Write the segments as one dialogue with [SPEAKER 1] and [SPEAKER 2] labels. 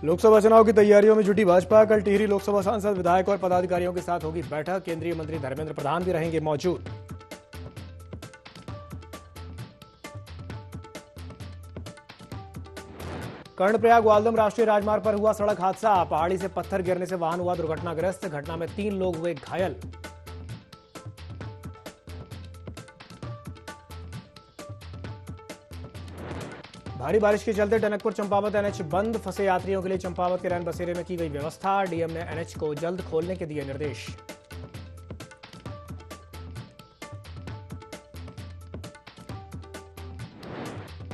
[SPEAKER 1] लोकसभा चुनाव की तैयारियों में जुटी भाजपा। कल टिहरी लोकसभा सांसद, विधायक और पदाधिकारियों के साथ होगी बैठक। केंद्रीय मंत्री धर्मेंद्र प्रधान भी रहेंगे मौजूद। कर्णप्रयाग ग्वालदम राष्ट्रीय राजमार्ग पर हुआ सड़क हादसा। पहाड़ी से पत्थर गिरने से वाहन हुआ दुर्घटनाग्रस्त। घटना में 3 लोग हुए घायल। भारी बारिश के चलते टनकपुर चंपावत एनएच बंद। फंसे यात्रियों के लिए चंपावत के रैन बसेरे में की गई व्यवस्था। डीएम ने एनएच को जल्द खोलने के दिए निर्देश।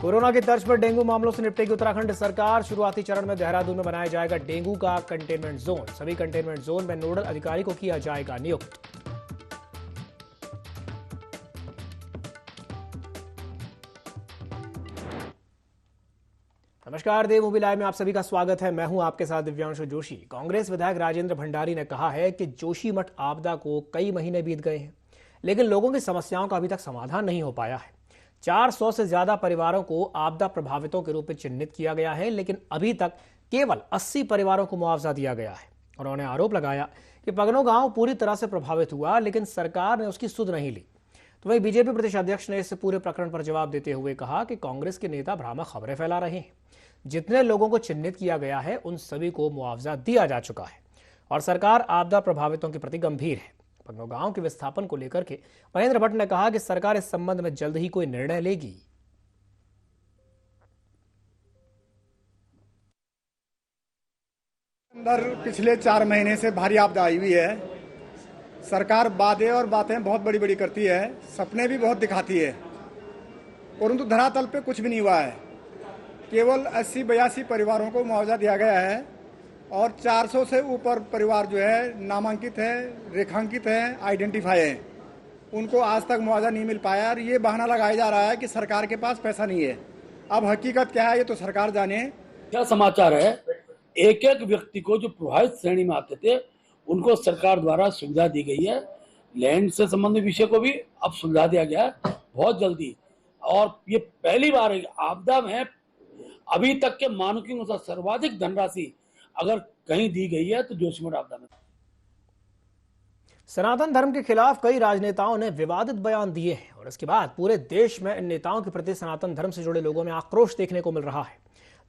[SPEAKER 1] कोरोना की तर्ज पर डेंगू मामलों से निपटेगी उत्तराखंड सरकार। शुरुआती चरण में देहरादून में बनाया जाएगा डेंगू का कंटेनमेंट जोन। सभी कंटेनमेंट जोन में नोडल अधिकारी को किया जाएगा नियुक्त। नमस्कार, देव मूवी लाइव में आप सभी का स्वागत है। मैं हूं आपके साथ दिव्यांशु जोशी। कांग्रेस विधायक राजेंद्र भंडारी ने कहा है कि जोशीमठ आपदा को कई महीने बीत गए हैं, लेकिन लोगों की समस्याओं का अभी तक समाधान नहीं हो पाया है। 400 से ज्यादा परिवारों को आपदा प्रभावितों के रूप में चिन्हित किया गया है, लेकिन अभी तक केवल 80 परिवारों को मुआवजा दिया गया है। उन्होंने आरोप लगाया कि पगनो गांव पूरी तरह से प्रभावित हुआ, लेकिन सरकार ने उसकी सुध नहीं ली। तो वहीं बीजेपी प्रदेश अध्यक्ष ने इस पूरे प्रकरण पर जवाब देते हुए कहा कि कांग्रेस के नेता भ्रामक खबरें फैला रहे हैं। जितने लोगों को चिन्हित किया गया है उन सभी को मुआवजा दिया जा चुका है और सरकार आपदा प्रभावितों के प्रति गंभीर है। पगनो गांव के विस्थापन को लेकर के महेंद्र भट्ट ने कहा कि सरकार इस संबंध में जल्द ही कोई निर्णय लेगी।
[SPEAKER 2] अंदर पिछले 4 महीने से भारी आपदा आई हुई है। सरकार वादे और बातें बहुत बड़ी बड़ी करती है, सपने भी बहुत दिखाती है, परंतु धरातल पे कुछ भी नहीं हुआ है। केवल 80-82 परिवारों को मुआवजा दिया गया है और 400 से ऊपर परिवार जो है नामांकित है, रेखांकित है, आइडेंटिफाई है, उनको आज तक मुआवजा नहीं मिल पाया। और ये बहाना लगाया जा रहा है कि सरकार के पास पैसा नहीं है। अब हकीकत क्या है ये तो सरकार जाने।
[SPEAKER 3] क्या समाचार है? एक एक व्यक्ति को जो प्रभावित श्रेणी में आते थे उनको सरकार द्वारा सुविधा दी गई है। लैंड से संबंधित विषय को भी अब सुविधा दिया गया है बहुत जल्दी। और ये पहली बार है आपदा में अभी तक के मानकों के अनुसार सर्वाधिक धनराशि अगर कहीं दी गई है तो जोशीमठ आपदा में।
[SPEAKER 1] सनातन धर्म के खिलाफ कई राजनेताओं ने विवादित बयान दिए हैं और इसके बाद पूरे देश में इन नेताओं के प्रति सनातन धर्म से जुड़े लोगों में आक्रोश देखने को मिल रहा है।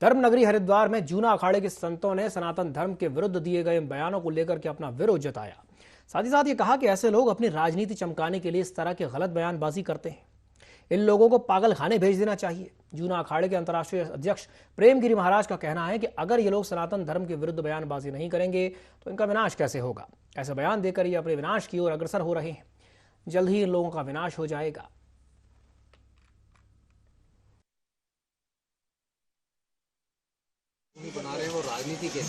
[SPEAKER 1] धर्म नगरी हरिद्वार में जूना अखाड़े के संतों ने सनातन धर्म के विरुद्ध दिए गए बयानों को लेकर के अपना विरोध जताया। साथ ही साथ ये कहा कि ऐसे लोग अपनी राजनीति चमकाने के लिए इस तरह की गलत बयानबाजी करते हैं। इन लोगों को पागल खाने भेज देना चाहिए। जूना अखाड़े के अंतर्राष्ट्रीय अध्यक्ष प्रेमगिरी महाराज का कहना है कि अगर ये लोग सनातन धर्म के विरुद्ध बयानबाजी नहीं करेंगे तो इनका विनाश कैसे होगा। ऐसा बयान देकर ये अपने विनाश की ओर अग्रसर हो रहे हैं। जल्द ही इन लोगों का विनाश हो जाएगा।
[SPEAKER 4] बना रहे हैं वो राजनीति के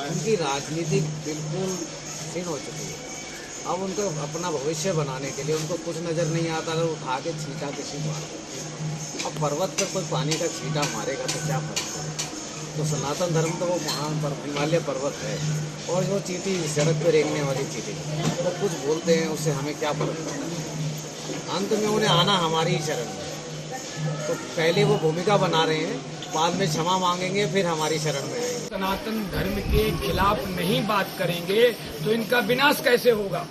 [SPEAKER 4] उनकी राजनीति बिल्कुल क्षीण हो चुकी है। अब उनको अपना भविष्य बनाने के लिए उनको कुछ नजर नहीं आता। अगर उठा के छींटा किसी मार, अब पर्वत पर कोई पानी का छींटा मारेगा तो क्या फर्क पड़ेगा। तो सनातन धर्म तो वो महान हिमालय पर्वत है और वो चींटी सड़क पर रेंगने वाली चींटी, वो कुछ बोलते हैं उससे हमें क्या फर्क पड़ता है। अंत में उन्हें आना हमारी ही शरण में। तो पहले वो भूमिका बना रहे हैं, बाद में क्षमा मांगेंगे, फिर हमारी शरण में आएंगे।
[SPEAKER 5] सनातन धर्म के खिलाफ नहीं बात करेंगे तो इनका विनाश कैसे होगा।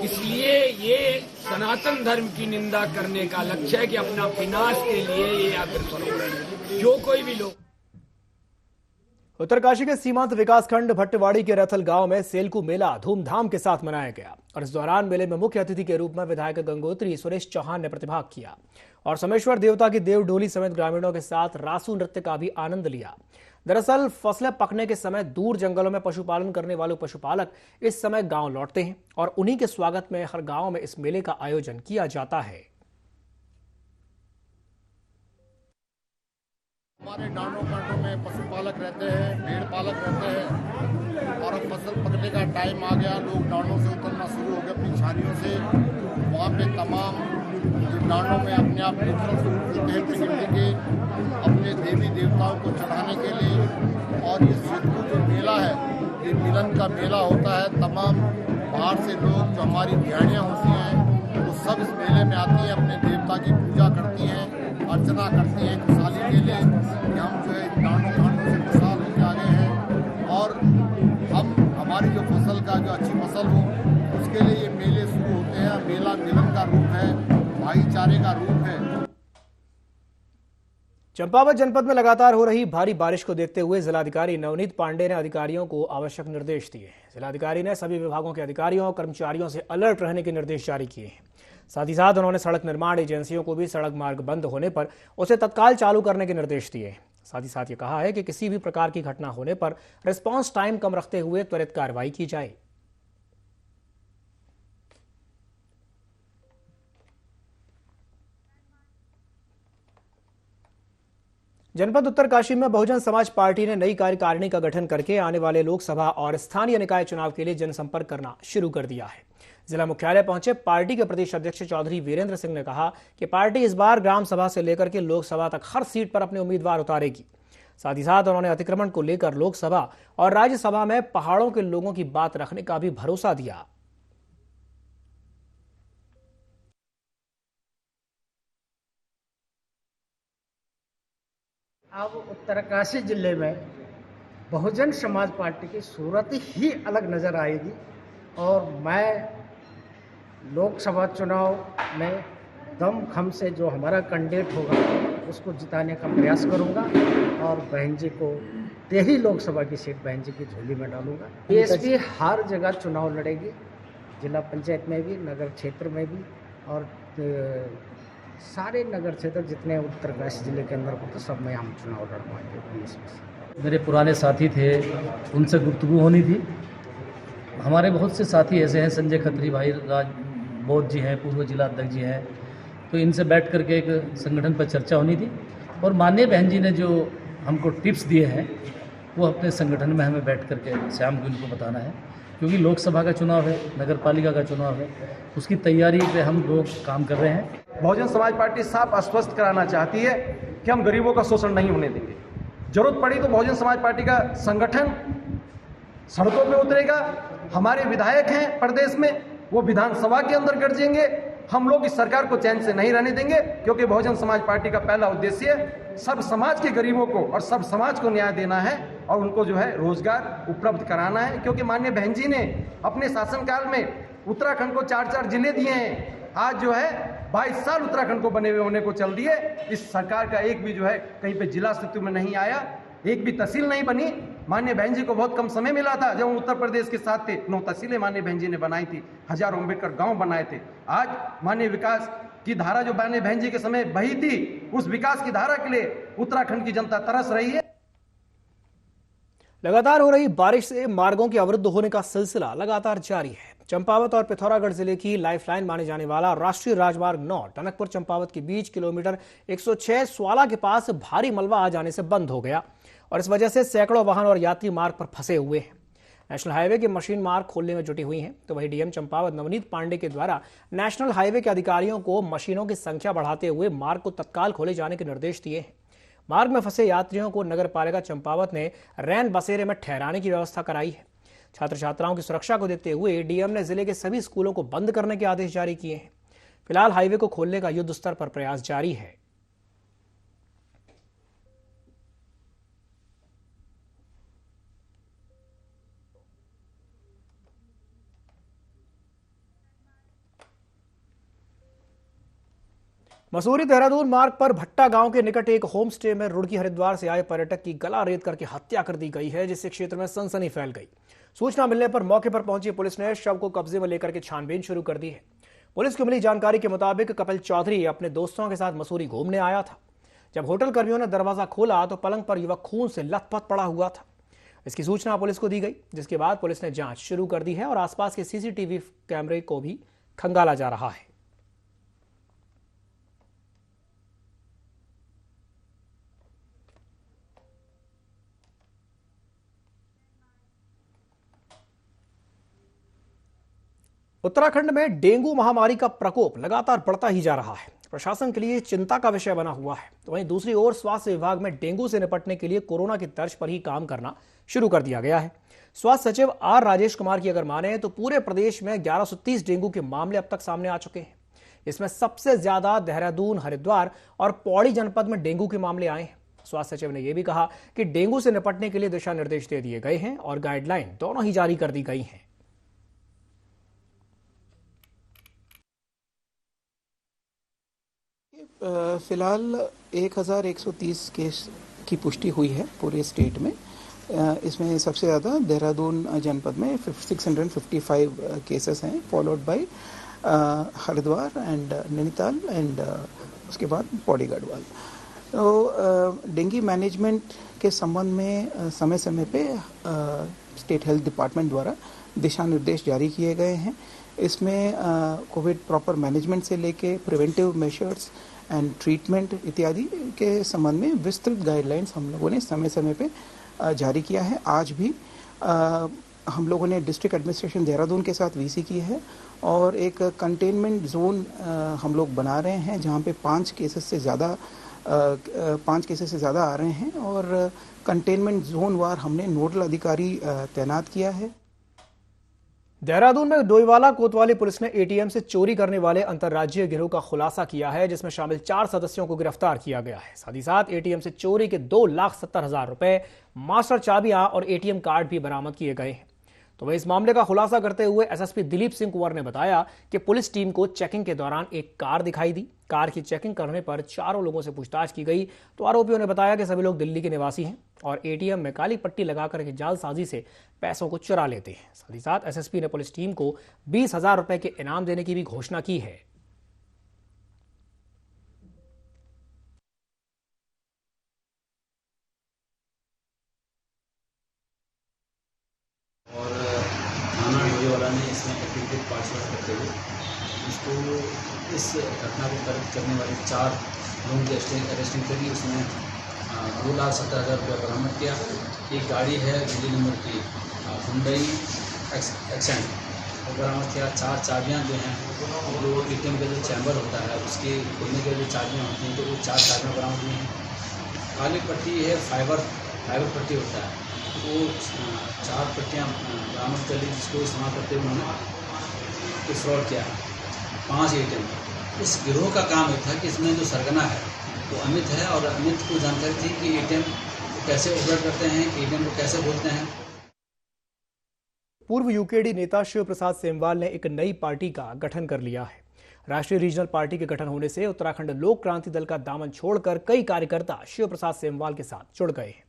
[SPEAKER 5] इसलिए ये सनातन धर्म की निंदा करने का लक्ष्य है कि अपना विनाश के लिए ये अग्रसर हो रहे हैं जो कोई भी लोग।
[SPEAKER 1] उत्तरकाशी के सीमांत विकासखंड भट्टवाड़ी के रथल गांव में सेलकू मेला धूमधाम के साथ मनाया गया और इस दौरान मेले में मुख्य अतिथि के रूप में विधायक गंगोत्री सुरेश चौहान ने प्रतिभाग किया और सोमेश्वर देवता की देव डोली समेत ग्रामीणों के साथ रासू नृत्य का भी आनंद लिया। दरअसल फसलें पकने के समय दूर जंगलों में पशुपालन करने वाले पशुपालक इस समय गांव लौटते हैं और उन्हीं के स्वागत में हर गांव में इस मेले का आयोजन किया जाता है।
[SPEAKER 6] हमारे डांडों कांटों में पशुपालक रहते हैं, भेड़ पालक रहते हैं और अब फसल पकने का टाइम आ गया। लोग डांडों से उतरना शुरू हो गए अपनी छानियों से। वहाँ पे तमाम जो डांडों में अपने आप नेचुरल फूल हैं प्रकृति के, अपने देवी देवताओं को चढ़ाने के लिए। और ये सेलकू जो मेला है ये मिलन का मेला होता है। तमाम बाहर से लोग जो हमारी ध्यानियाँ होती हैं वो सब इस मेले में आती हैं, अपने देवता की पूजा करती हैं, अर्चना करती हैं खुशहाली के लिए कि हम जो है डांडों से
[SPEAKER 1] चंपावत जनपद में लगातार हो रही भारी बारिश को देखते हुए जिलाधिकारी नवनीत पांडे ने अधिकारियों को आवश्यक निर्देश दिए हैं। जिलाधिकारी ने सभी विभागों के अधिकारियों और कर्मचारियों से अलर्ट रहने के निर्देश जारी किए हैं। साथ ही साथ उन्होंने सड़क निर्माण एजेंसियों को भी सड़क मार्ग बंद होने पर उसे तत्काल चालू करने के निर्देश दिए हैं। साथ ही साथ ये कहा है कि किसी भी प्रकार की घटना होने पर रिस्पांस टाइम कम रखते हुए त्वरित कार्रवाई की जाए। जनपद उत्तरकाशी में बहुजन समाज पार्टी ने नई कार्यकारिणी का गठन करके आने वाले लोकसभा और स्थानीय निकाय चुनाव के लिए जनसंपर्क करना शुरू कर दिया है। जिला मुख्यालय पहुंचे पार्टी के प्रदेश अध्यक्ष चौधरी वीरेंद्र सिंह ने कहा कि पार्टी इस बार ग्राम सभा से लेकर के लोकसभा तक हर सीट पर अपने उम्मीदवार उतारेगी। साथ ही साथ उन्होंने अतिक्रमण को लेकर लोकसभा और राज्यसभा में पहाड़ों के लोगों की बात रखने का भी भरोसा दिया।
[SPEAKER 7] अब उत्तरकाशी जिले में बहुजन समाज पार्टी की सूरत ही अलग नज़र आएगी और मैं लोकसभा चुनाव में दमखम से जो हमारा कैंडिडेट होगा उसको जिताने का प्रयास करूंगा और बहन जी को 13 लोकसभा की सीट बहन जी की झोली में डालूंगा। बीएसपी हर जगह चुनाव लड़ेगी, जिला पंचायत में भी, नगर क्षेत्र में भी और सारे नगर क्षेत्र जितने उत्तरकाशी जिले के अंदर होते सब में हम चुनाव लड़वाएंगे।
[SPEAKER 8] मेरे पुराने साथी थे, उनसे गुफ्तगू होनी थी। हमारे बहुत से साथी ऐसे हैं, संजय खत्री भाई राज बोध जी हैं, पूर्व जिला अध्यक्ष जी हैं, तो इनसे बैठ करके एक संगठन पर चर्चा होनी थी और माननीय बहन जी ने जो हमको टिप्स दिए हैं वो अपने संगठन में हमें बैठ करके शाम को इनको बताना है, क्योंकि लोकसभा का चुनाव है, नगर पालिका का चुनाव है, उसकी तैयारी पे हम लोग काम कर रहे हैं।
[SPEAKER 9] बहुजन समाज पार्टी साफ आश्वस्त कराना चाहती है कि हम गरीबों का शोषण नहीं होने देंगे। जरूरत पड़ी तो बहुजन समाज पार्टी का संगठन सड़कों पे उतरेगा। हमारे विधायक हैं प्रदेश में, वो विधानसभा के अंदर गरजेंगे। हम लोग इस सरकार को चैन से नहीं रहने देंगे, क्योंकि बहुजन समाज पार्टी का पहला उद्देश्य सब समाज के गरीबों को और सब समाज को न्याय देना है और उनको जो है रोजगार उपलब्ध कराना है। क्योंकि माननीय बहन जी ने अपने शासनकाल में उत्तराखंड को 4-4 जिले दिए हैं। आज जो है 22 साल उत्तराखंड को बने हुए होने को चल दिए। इस सरकार का एक भी जो है कहीं पे जिला अस्तित्व में नहीं आया, एक भी तहसील नहीं बनी। माननीय बहन जी को बहुत कम समय मिला था जब उत्तर प्रदेश के साथ थे। 9 तहसीलें माननीय बहन जी ने बनाई थी, हजारों अम्बेडकर गांव बनाए थे। आज माननीय विकास की धारा जो माननीय बहन जी के समय बही थी, उस विकास की धारा के लिए उत्तराखंड की जनता तरस रही है।
[SPEAKER 1] लगातार हो रही बारिश से मार्गों के अवरुद्ध होने का सिलसिला लगातार जारी है। चंपावत और पिथौरागढ़ जिले की लाइफलाइन माने जाने वाला राष्ट्रीय राजमार्ग 9 टनकपुर चंपावत के बीच किलोमीटर 106 स्वाला के पास भारी मलबा आ जाने से बंद हो गया और इस वजह से सैकड़ों वाहन और यात्री मार्ग पर फंसे हुए हैं। नेशनल हाईवे के मशीन मार्ग खोलने में जुटी हुई हैं, तो वही डीएम चंपावत नवनीत पांडे के द्वारा नेशनल हाईवे के अधिकारियों को मशीनों की संख्या बढ़ाते हुए मार्ग को तत्काल खोले जाने के निर्देश दिए हैं। मार्ग में फंसे यात्रियों को नगर पालिका चंपावत ने रैन बसेरे में ठहराने की व्यवस्था कराई है। छात्र छात्राओं की सुरक्षा को देखते हुए डीएम ने जिले के सभी स्कूलों को बंद करने के आदेश जारी किए हैं। फिलहाल हाईवे को खोलने का युद्ध स्तर पर प्रयास जारी है। मसूरी देहरादून मार्ग पर भट्टा गांव के निकट एक होम स्टे में रुड़की हरिद्वार से आए पर्यटक की गला रेत करके हत्या कर दी गई है, जिससे क्षेत्र में सनसनी फैल गई। सूचना मिलने पर मौके पर पहुंची पुलिस ने शव को कब्जे में लेकर के छानबीन शुरू कर दी है। पुलिस को मिली जानकारी के मुताबिक कपिल चौधरी अपने दोस्तों के साथ मसूरी घूमने आया था। जब होटल कर्मियों ने दरवाजा खोला तो पलंग पर युवक खून से लथपथ पड़ा हुआ था। इसकी सूचना पुलिस को दी गई, जिसके बाद पुलिस ने जांच शुरू कर दी है और आसपास के सीसीटीवी कैमरे को भी खंगाला जा रहा है। उत्तराखंड में डेंगू महामारी का प्रकोप लगातार बढ़ता ही जा रहा है। प्रशासन के लिए चिंता का विषय बना हुआ है। तो वहीं दूसरी ओर स्वास्थ्य विभाग में डेंगू से निपटने के लिए कोरोना की तर्ज पर ही काम करना शुरू कर दिया गया है। स्वास्थ्य सचिव आर राजेश कुमार की अगर माने तो पूरे प्रदेश में 1130 डेंगू के मामले अब तक सामने आ चुके हैं। इसमें सबसे ज्यादा देहरादून, हरिद्वार और पौड़ी जनपद में डेंगू के मामले आए हैं। स्वास्थ्य सचिव ने यह भी कहा कि डेंगू से निपटने के लिए दिशा निर्देश दे दिए गए हैं और गाइडलाइन दोनों ही जारी कर दी गई हैं।
[SPEAKER 10] फिलहाल 1130 केस की पुष्टि हुई है पूरे स्टेट में। इसमें सबसे ज़्यादा देहरादून जनपद में 655 केसेस हैं, followed by Haridwar and Nainital and उसके बाद पौड़ी गढ़वाल। तो डेंगू मैनेजमेंट के संबंध में समय समय पे स्टेट हेल्थ डिपार्टमेंट द्वारा दिशा निर्देश जारी किए गए हैं। इसमें कोविड प्रॉपर मैनेजमेंट से लेके प्रिवेंटिव मेजर्स एंड ट्रीटमेंट इत्यादि के संबंध में विस्तृत गाइडलाइंस हम लोगों ने समय समय पे जारी किया है। आज भी हम लोगों ने डिस्ट्रिक्ट एडमिनिस्ट्रेशन देहरादून के साथ वीसी की है और एक कंटेनमेंट जोन हम लोग बना रहे हैं जहां पे 5 केसेस से ज़्यादा आ रहे हैं और कंटेनमेंट जोन वार हमने नोडल अधिकारी तैनात किया है।
[SPEAKER 1] देहरादून में डोईवाला कोतवाली पुलिस ने एटीएम से चोरी करने वाले अंतर्राज्यीय गिरोह का खुलासा किया है, जिसमें शामिल 4 सदस्यों को गिरफ्तार किया गया है। साथ ही साथ एटीएम से चोरी के 2,70,000 रुपए, मास्टर चाबियां और एटीएम कार्ड भी बरामद किए गए हैं। तो वह इस मामले का खुलासा करते हुए एसएसपी दिलीप सिंह कुंवर ने बताया कि पुलिस टीम को चेकिंग के दौरान एक कार दिखाई दी। कार की चेकिंग करने पर 4 लोगों से पूछताछ की गई तो आरोपियों ने बताया कि सभी लोग दिल्ली के निवासी हैं और एटीएम में काली पट्टी लगाकर एक जालसाजी से पैसों को चुरा लेते हैं। साथ ही साथ एसएसपी ने पुलिस टीम को 20,000 रुपए के इनाम देने की भी घोषणा की है।
[SPEAKER 11] वाला ने इसमें एक्टिविटी पार्टिसिपेट करते हुए इसको इस घटना को करने वाले 4 लोगों की अरेस्टिंग करी। उसमें 2,70,000 रुपया बरामद किया। एक गाड़ी है दिल्ली नंबर की हुंडई एक्सेंट वो बरामद किया। 4 चाबियाँ जो हैं जो एटीएम का जो चैम्बर होता है उसके खोलने के लिए चाबियाँ होती हैं, तो वो 4 चाबियाँ बरामद हुई हैं। काली पट्टी है, फाइबर पट्टी होता है, वो 4 पट्टियाँ बरामद कर ली, जिसको इस्तेमाल करते हुए उन्होंने फ्रॉड किया 5 एटीएम। इस गिरोह का काम ये था कि इसमें जो सरगना है वो अमित है और अमित को जानकारी थी कि एटीएम कैसे ऑपरेट करते हैं, एटीएम को कैसे बोलते हैं।
[SPEAKER 1] पूर्व यूकेडी नेता शिव प्रसाद सेमवाल ने एक नई पार्टी का गठन कर लिया है। राष्ट्रीय रीजनल पार्टी के गठन होने से उत्तराखंड लोक क्रांति दल का दामन छोड़कर कई कार्यकर्ता शिव प्रसाद सेमवाल के साथ जुड़ गए हैं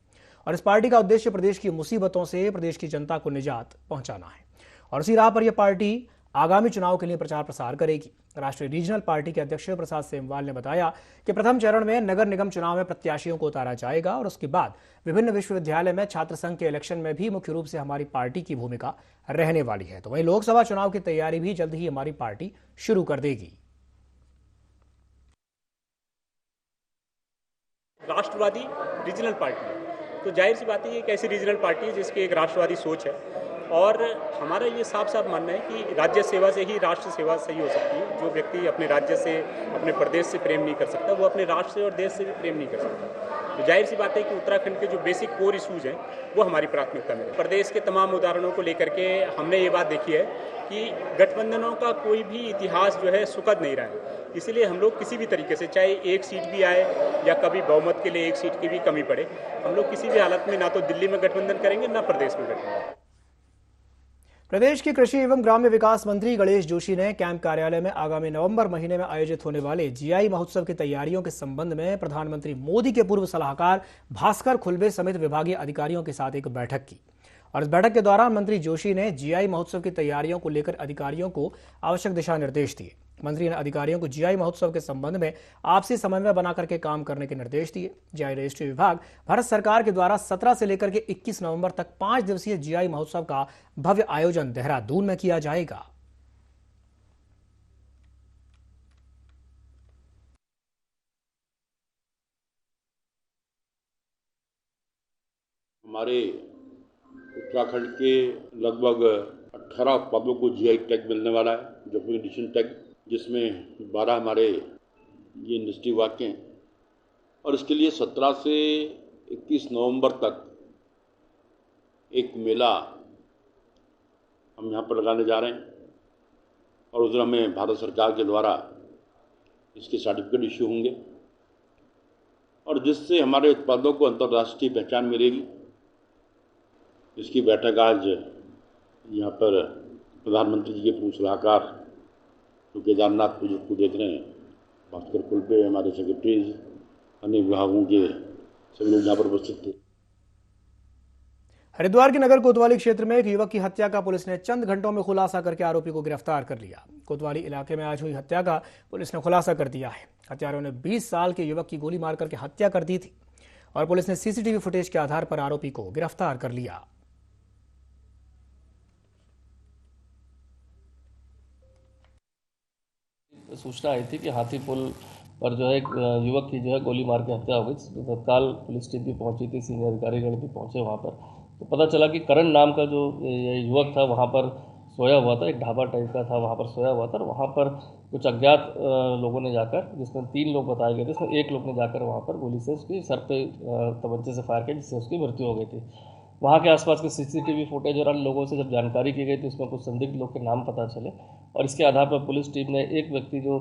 [SPEAKER 1] और इस पार्टी का उद्देश्य प्रदेश की मुसीबतों से प्रदेश की जनता को निजात पहुंचाना है और उसी राह पर यह पार्टी आगामी चुनाव के लिए प्रचार प्रसार करेगी। राष्ट्रीय रीजनल पार्टी के अध्यक्ष शिव प्रसाद सेमवाल ने बताया कि प्रथम चरण में नगर निगम चुनाव में प्रत्याशियों को उतारा जाएगा और उसके बाद विभिन्न विश्वविद्यालय में छात्र संघ के इलेक्शन में भी मुख्य रूप से हमारी पार्टी की भूमिका रहने वाली है। तो वहीं लोकसभा चुनाव की तैयारी भी जल्द ही हमारी पार्टी शुरू कर देगी।
[SPEAKER 12] राष्ट्रवादी रीजनल पार्टी है तो जाहिर सी बात है ये एक ऐसी रीजनल पार्टी है जिसकी एक राष्ट्रवादी सोच है और हमारा ये साफ साफ मानना है कि राज्य सेवा से ही राष्ट्र सेवा सही हो सकती है। जो व्यक्ति अपने राज्य से अपने प्रदेश से प्रेम नहीं कर सकता वो अपने राष्ट्र से और देश से भी प्रेम नहीं कर सकता। तो जाहिर सी बात है कि उत्तराखंड के जो बेसिक कोर इशूज हैं वो हमारी प्राथमिकता में। प्रदेश के तमाम उदाहरणों को लेकर के हमने ये बात देखी है कि गठबंधनों का कोई भी इतिहास जो है सुखद नहीं रहा है। इसीलिए हम लोग किसी भी तरीके से चाहे एक सीट भी आए या कभी बहुमत के लिए एक सीट की भी कमी पड़े, हम लोग किसी भी हालत में ना तो दिल्ली में गठबंधन करेंगे ना प्रदेश में गठबंधन।
[SPEAKER 1] प्रदेश के कृषि एवं ग्राम्य विकास मंत्री गणेश जोशी ने कैंप कार्यालय में आगामी नवंबर महीने में आयोजित होने वाले जीआई महोत्सव की तैयारियों के संबंध में प्रधानमंत्री मोदी के पूर्व सलाहकार भास्कर खुलबे समेत विभागीय अधिकारियों के साथ एक बैठक की और इस बैठक के दौरान मंत्री जोशी ने जीआई महोत्सव की तैयारियों को लेकर अधिकारियों को आवश्यक दिशा निर्देश दिए। मंत्री ने अधिकारियों को जीआई महोत्सव के संबंध में आपसी समन्वय बनाकर के काम करने के निर्देश दिए। जीआई रजिस्ट्री विभाग भारत सरकार के द्वारा 17 से लेकर के 21 नवंबर तक 5 दिवसीय जीआई महोत्सव का भव्य आयोजन देहरादून में किया जाएगा।
[SPEAKER 13] हमारे उत्तराखंड के लगभग 18 उत्पादों को जीआई टैग मिलने वाला है, जो एडिशन टैग, जिसमें 12 हमारे ये इंडस्ट्री वाक्य हैं और इसके लिए 17 से 21 नवंबर तक एक मेला हम यहाँ पर लगाने जा रहे हैं और उस दिन हमें भारत सरकार के द्वारा इसके सर्टिफिकेट इश्यू होंगे और जिससे हमारे उत्पादों को अंतर्राष्ट्रीय पहचान मिलेगी। इसकी बैठक आज यहाँ पर प्रधानमंत्री जी के पूर्व सलाहकार जो केदारनाथ प्रोजेक्ट को देख रहे हैं खासकर पुल पे हमारे सेक्रेटरीज, अन्य विभागों के सभी लोग यहाँ पर उपस्थित थे।
[SPEAKER 1] हरिद्वार के नगर कोतवाली क्षेत्र में एक युवक की हत्या का पुलिस ने चंद घंटों में खुलासा करके आरोपी को गिरफ्तार कर लिया। कोतवाली इलाके में आज हुई हत्या का पुलिस ने खुलासा कर दिया है। हत्यारों ने 20 साल के युवक की गोली मार करके हत्या कर दी थी और पुलिस ने सीसीटीवी फुटेज के आधार पर आरोपी को गिरफ्तार कर लिया।
[SPEAKER 8] सूचना आई थी कि हाथी पुल पर जो है एक युवक की जो है गोली मार के हत्या हो गई। तत्काल पुलिस टीम भी पहुंची थी, सीनियर अधिकारीगण भी पहुंचे वहां पर। तो पता चला कि करण नाम का जो युवक था वहां पर सोया हुआ था, एक ढाबा टाइप का था, वहां पर सोया हुआ था और वहां पर कुछ अज्ञात लोगों ने जाकर, जिसमें 3 लोग बताए गए थे, इसमें एक लोग ने जाकर वहां पर गोली से उसकी सर पे तमंचे से फायर किया, जिससे उसकी मृत्यु हो गई थी। वहाँ के आसपास के सीसीटीवी फुटेज और अन्य लोगों से जब जानकारी की गई तो उसमें कुछ संदिग्ध लोग के नाम पता चले और इसके आधार पर पुलिस टीम ने एक व्यक्ति जो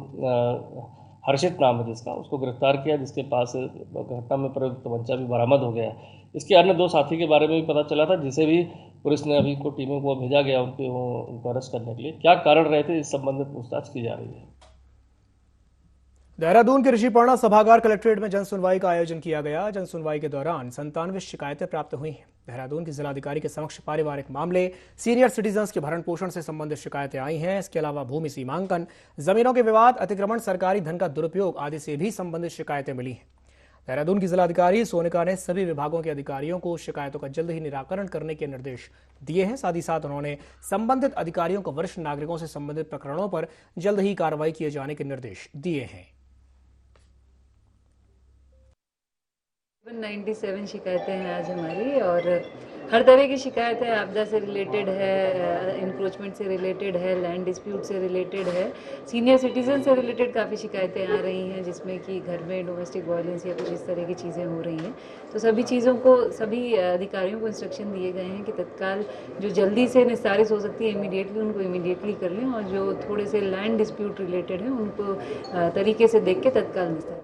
[SPEAKER 8] हर्षित नाम है जिसका, उसको गिरफ्तार किया, जिसके पास घटना में प्रयुक्त तमंचा भी बरामद हो गया है। इसके अन्य 2 साथी के बारे में भी पता चला था, जिसे भी पुलिस ने अभी को टीमों को भेजा गया उनको अरेस्ट करने के लिए। क्या कारण रहे थे, इस संबंधित पूछताछ की जा रही है।
[SPEAKER 1] देहरादून के ऋषिपर्णा सभागार कलेक्ट्रेट में जन सुनवाई का आयोजन किया गया। जन सुनवाई के दौरान 97 शिकायतें प्राप्त हुई हैं। देहरादून के जिलाधिकारी के समक्ष पारिवारिक मामले, सीनियर सिटीजन्स के भरण पोषण से संबंधित शिकायतें आई हैं। इसके अलावा भूमि सीमांकन, जमीनों के विवाद, अतिक्रमण, सरकारी धन का दुरुपयोग आदि से भी संबंधित शिकायतें मिली हैं। देहरादून की जिलाधिकारी सोनिका ने सभी विभागों के अधिकारियों को शिकायतों का जल्द ही निराकरण करने के निर्देश दिए हैं। साथ ही साथ उन्होंने संबंधित अधिकारियों को वरिष्ठ नागरिकों से संबंधित प्रकरणों पर जल्द ही कार्रवाई किए जाने के निर्देश दिए हैं।
[SPEAKER 14] 97 शिकायतें हैं आज हमारी और हर तरह की शिकायतें आपदा से रिलेटेड है, इंक्रोचमेंट से रिलेटेड है, लैंड डिस्प्यूट से रिलेटेड है, सीनियर सिटीजन से रिलेटेड काफ़ी शिकायतें आ रही हैं जिसमें कि घर में डोमेस्टिक वायलेंस या कुछ इस तरह की चीज़ें हो रही हैं। तो सभी चीज़ों को सभी अधिकारियों को इंस्ट्रक्शन दिए गए हैं कि तत्काल जो जल्दी से निस्तारित हो सकती है इमीडिएटली उनको इमीडिएटली कर लें और जो थोड़े से लैंड डिस्प्यूट रिलेटेड हैं उनको तरीके से देख के तत्काल निस्तारित।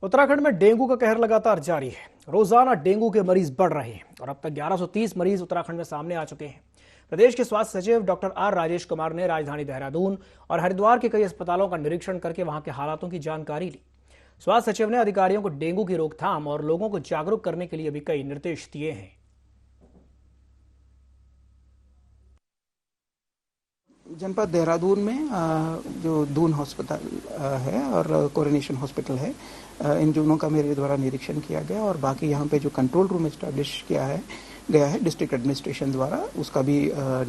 [SPEAKER 1] उत्तराखंड में डेंगू का कहर लगातार जारी है। रोजाना डेंगू के मरीज बढ़ रहे हैं और अब तक 1130 मरीज उत्तराखंड में सामने आ चुके हैं। प्रदेश के स्वास्थ्य सचिव डॉक्टर आर राजेश कुमार ने राजधानी देहरादून और हरिद्वार के कई अस्पतालों का निरीक्षण करके वहां के हालातों की जानकारी ली। स्वास्थ्य सचिव ने अधिकारियों को डेंगू की रोकथाम और लोगों को जागरूक करने के लिए भी कई निर्देश दिए हैं।
[SPEAKER 10] जनपद देहरादून में जो दून हॉस्पिटल है और कोरोनेशन हॉस्पिटल है, इन दोनों का मेरे द्वारा निरीक्षण किया गया और बाकी यहाँ पे जो कंट्रोल रूम एस्टैब्लिश किया गया है डिस्ट्रिक्ट एडमिनिस्ट्रेशन द्वारा, उसका भी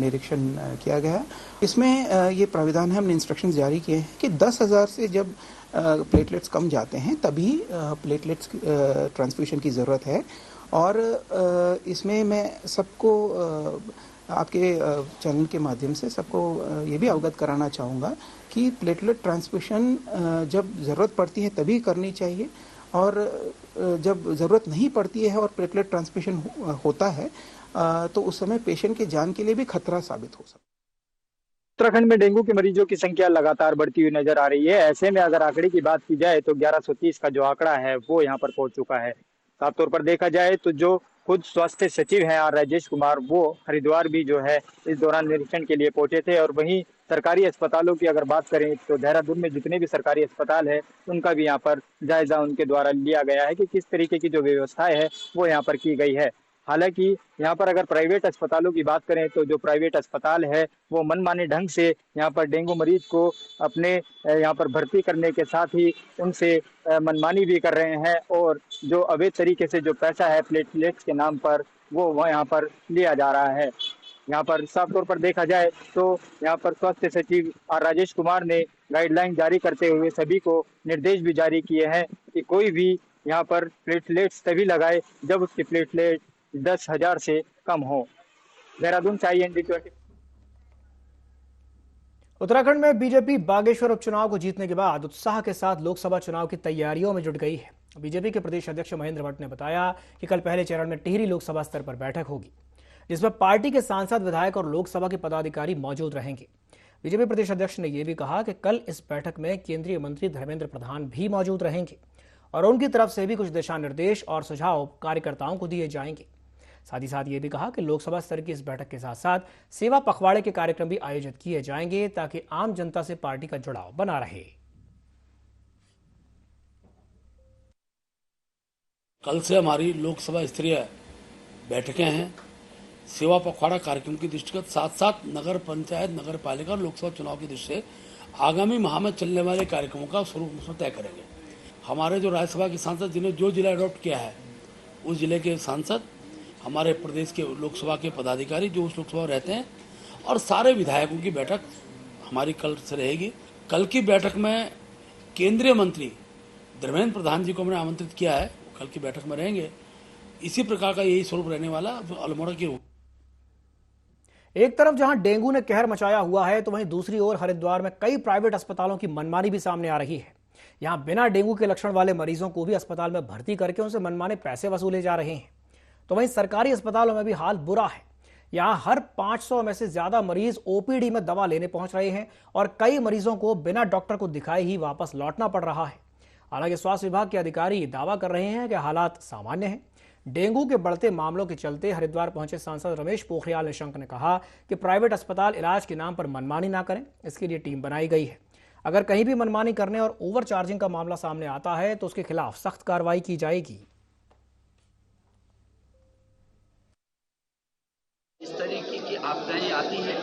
[SPEAKER 10] निरीक्षण किया गया। इसमें ये प्राविधान है, हमने इंस्ट्रक्शंस जारी किए हैं कि 10,000 से जब प्लेटलेट्स कम जाते हैं तभी प्लेटलेट्स ट्रांसफ्यूशन की ज़रूरत है। और इसमें मैं सबको आपके चैनल के माध्यम से सबको ये भी अवगत कराना चाहूँगा कि प्लेटलेट ट्रांसफ्यूशन जब ज़रूरत पड़ती है तभी करनी चाहिए और जब ज़रूरत नहीं पड़ती है और प्लेटलेट ट्रांसफ्यूशन होता है तो उस समय पेशेंट के जान के लिए भी खतरा साबित हो सकता है।
[SPEAKER 15] उत्तराखंड में डेंगू के मरीजों की संख्या लगातार बढ़ती हुई नजर आ रही है। ऐसे में अगर आंकड़े की बात की जाए तो 1130 का जो आंकड़ा है वो यहाँ पर पहुंच चुका है। साफ तौर पर देखा जाए तो जो खुद स्वास्थ्य सचिव हैं आर राजेश कुमार, वो हरिद्वार भी जो है इस दौरान निरीक्षण के लिए पहुंचे थे। और वहीं सरकारी अस्पतालों की अगर बात करें तो देहरादून में जितने भी सरकारी अस्पताल है उनका भी यहाँ पर जायजा उनके द्वारा लिया गया है कि किस तरीके की जो व्यवस्थाएं है वो यहाँ पर की गई है। हालांकि यहाँ पर अगर प्राइवेट अस्पतालों की बात करें तो जो प्राइवेट अस्पताल है वो मनमाने ढंग से यहाँ पर डेंगू मरीज को अपने यहाँ पर भर्ती करने के साथ ही उनसे मनमानी भी कर रहे हैं और जो अवैध तरीके से जो पैसा है प्लेटलेट्स के नाम पर वो यहाँ पर लिया जा रहा है। यहाँ पर साफ तौर पर देखा जाए तो यहाँ पर स्वास्थ्य सचिव आर राजेश कुमार ने गाइडलाइन जारी करते हुए सभी को निर्देश भी जारी किए हैं कि कोई भी यहाँ पर प्लेटलेट्स तभी लगाए जब उसकी प्लेटलेट 10,000 से कम हो। देहरादून से IND20।
[SPEAKER 1] उत्तराखंड में बीजेपी बागेश्वर उपचुनाव को जीतने के बाद उत्साह के साथ लोकसभा चुनाव की तैयारियों में जुट गई है। बीजेपी के प्रदेश अध्यक्ष महेंद्र भट्ट ने बताया कि कल पहले चरण में टिहरी लोकसभा स्तर पर बैठक होगी जिसमें पार्टी के सांसद, विधायक और लोकसभा के पदाधिकारी मौजूद रहेंगे। बीजेपी प्रदेश अध्यक्ष ने यह भी कहा कि कल इस बैठक में केंद्रीय मंत्री धर्मेंद्र प्रधान भी मौजूद रहेंगे और उनकी तरफ से भी कुछ दिशा निर्देश और सुझाव कार्यकर्ताओं को दिए जाएंगे। साथ ही साथ ये भी कहा कि लोकसभा स्तर की इस बैठक के साथ साथ सेवा पखवाड़े के कार्यक्रम भी आयोजित किए जाएंगे ताकि आम जनता से पार्टी का जुड़ाव बना रहे।
[SPEAKER 3] कल से हमारी लोकसभा स्तरीय बैठकें हैं। सेवा पखवाड़ा कार्यक्रम की दृष्टिगत साथ साथ नगर पंचायत, नगर पालिका और लोकसभा चुनाव की दृष्टि से आगामी माह में चलने वाले कार्यक्रमों का स्वरूप तय करेंगे। हमारे जो राज्यसभा के सांसद जिन्हें जो जिला अडॉप्ट किया है उस जिले के सांसद, हमारे प्रदेश के लोकसभा के पदाधिकारी जो उस लोकसभा रहते हैं और सारे विधायकों की बैठक हमारी कल से रहेगी। कल की बैठक में केंद्रीय मंत्री धर्मेंद्र प्रधान जी को हमने आमंत्रित किया है, कल की बैठक में रहेंगे। इसी प्रकार का यही स्वरूप रहने वाला जो अल्मोड़ा की।
[SPEAKER 1] एक तरफ जहां डेंगू ने कहर मचाया हुआ है तो वहीं दूसरी ओर हरिद्वार में कई प्राइवेट अस्पतालों की मनमानी भी सामने आ रही है। यहां बिना डेंगू के लक्षण वाले मरीजों को भी अस्पताल में भर्ती करके उनसे मनमाने पैसे वसूले जा रहे हैं। तो वहीं सरकारी अस्पतालों में भी हाल बुरा है। यहां हर 500 में से ज्यादा मरीज ओपीडी में दवा लेने पहुंच रहे हैं और कई मरीजों को बिना डॉक्टर को दिखाए ही वापस लौटना पड़ रहा है। हालांकि स्वास्थ्य विभाग के अधिकारी दावा कर रहे हैं कि हालात सामान्य हैं। डेंगू के बढ़ते मामलों के चलते हरिद्वार पहुंचे सांसद रमेश पोखरियाल निशंक ने कहा कि प्राइवेट अस्पताल इलाज के नाम पर मनमानी ना करें, इसके लिए टीम बनाई गई है। अगर कहीं भी मनमानी करने और ओवर चार्जिंग का मामला सामने आता है तो उसके खिलाफ सख्त कार्रवाई की जाएगी।
[SPEAKER 16] इस तरीके की आपदाएं आती हैं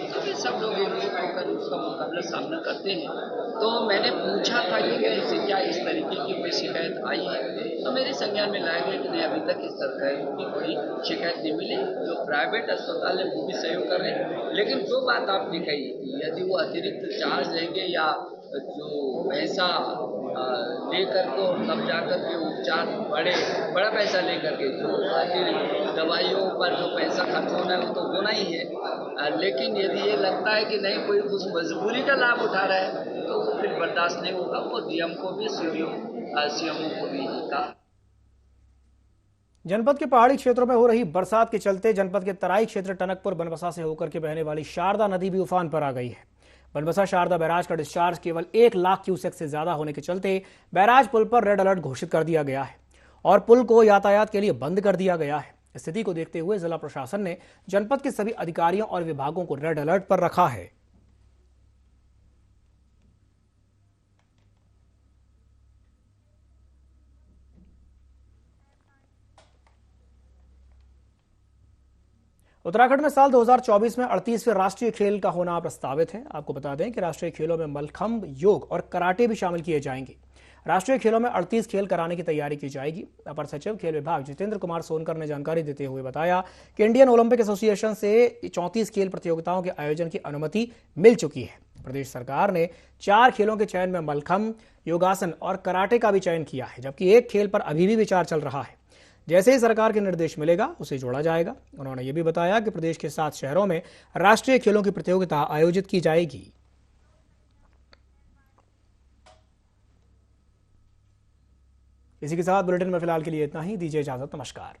[SPEAKER 16] तो फिर सब लोग एकजुट होकर उसका मुकाबला सामना करते हैं। तो मैंने पूछा था कि मुझसे क्या इस तरीके की कोई शिकायत आई है, तो मेरे संज्ञान में लाया गया कि नहीं, अभी तक इस तरह की कोई शिकायत नहीं मिली। जो प्राइवेट अस्पताल है वो भी सहयोग कर रहे हैं। लेकिन जो बात आपने कही, यदि वो अतिरिक्त चार्ज लेंगे या जो पैसा लेकर को तब जाकर के उपचार बड़ा पैसा लेकर के जो अतिरिक्त दवाइयों पर जो पैसा खर्च होना है वो तो होना ही है। लेकिन यदि ये लगता है कि नहीं कोई उस मजबूरी का लाभ उठा रहा है तो वो फिर बर्दाश्त नहीं होगा। वो डीएम को भी सीएमओ को भी कहा।
[SPEAKER 1] जनपद के पहाड़ी क्षेत्रों में हो रही बरसात के चलते जनपद के तराई क्षेत्र टनकपुर बनबसा से होकर के बहने वाली शारदा नदी भी उफान पर आ गई है। बनबसा शारदा बैराज का डिस्चार्ज केवल 1 लाख क्यूसेक से ज्यादा होने के चलते बैराज पुल पर रेड अलर्ट घोषित कर दिया गया है और पुल को यातायात के लिए बंद कर दिया गया है। स्थिति को देखते हुए जिला प्रशासन ने जनपद के सभी अधिकारियों और विभागों को रेड अलर्ट पर रखा है। उत्तराखंड में साल 2024 में 38वें राष्ट्रीय खेल का होना प्रस्तावित है। आपको बता दें कि राष्ट्रीय खेलों में मलखंभ, योग और कराटे भी शामिल किए जाएंगे। राष्ट्रीय खेलों में 38 खेल कराने की तैयारी की जाएगी। अपर सचिव खेल विभाग जितेंद्र कुमार सोनकर ने जानकारी देते हुए बताया कि इंडियन ओलंपिक एसोसिएशन से 34 खेल प्रतियोगिताओं के आयोजन की अनुमति मिल चुकी है। प्रदेश सरकार ने 4 खेलों के चयन में मलखंभ, योगासन और कराटे का भी चयन किया है, जबकि एक खेल पर अभी भी विचार चल रहा है। जैसे ही सरकार के निर्देश मिलेगा उसे जोड़ा जाएगा। उन्होंने ये भी बताया कि प्रदेश के 7 शहरों में राष्ट्रीय खेलों की प्रतियोगिता आयोजित की जाएगी। इसी के साथ बुलेटिन में फिलहाल के लिए इतना ही। दीजिए इजाजत। नमस्कार।